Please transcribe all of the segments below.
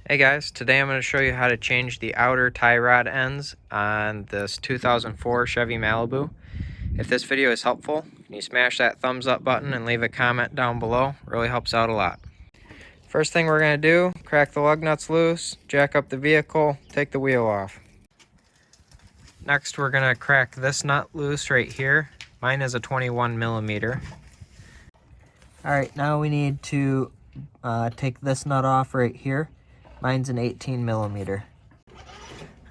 Hey guys, today I'm going to show you how to change the outer tie rod ends on this 2004 Chevy Malibu. If this video is helpful, can you smash that thumbs up button and leave a comment down below? It really helps out a lot. First thing we're going to do, crack the lug nuts loose, jack up the vehicle, take the wheel off. Next we're going to crack this nut loose right here. Mine is a 21 millimeter. Alright, now we need to take this nut off right here. Mine's an 18 millimeter.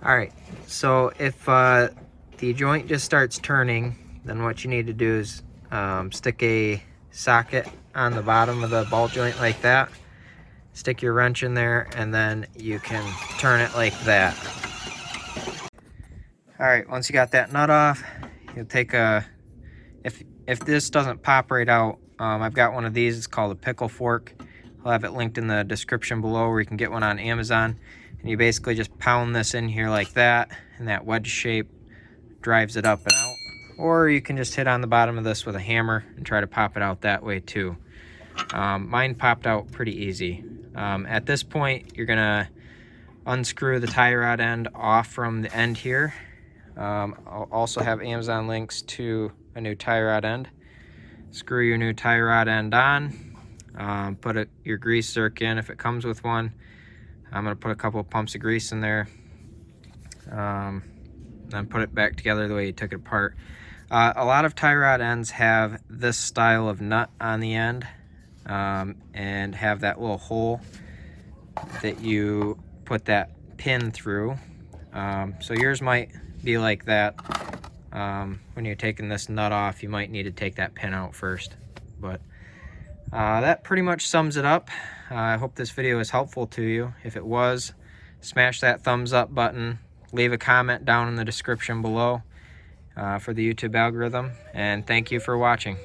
Alright, so if the joint just starts turning, then what you need to do is stick a socket on the bottom of the ball joint like that. Stick your wrench in there, and then you can turn it like that. Alright, once you got that nut off, you'll take a... If this doesn't pop right out, I've got one of these. It's called a pickle fork. I'll have it linked in the description below, where you can get one on Amazon. And you basically just pound this in here like that, and that wedge shape drives it up and out. Or you can just hit on the bottom of this with a hammer and try to pop it out that way too. Mine popped out pretty easy. At this point, you're gonna unscrew the tie rod end off from the end here. I'll also have Amazon links to a new tie rod end. Screw your new tie rod end on. Put your grease zerk in if it comes with one. I'm going to put a couple of pumps of grease in there. Then put it back together the way you took it apart. A lot of tie rod ends have this style of nut on the end, and have that little hole that you put that pin through. So yours might be like that. When you're taking this nut off, you might need to take that pin out first. But that pretty much sums it up. I hope this video is helpful to you. If it was, smash that thumbs up button. Leave a comment down in the description below for the YouTube algorithm. And thank you for watching.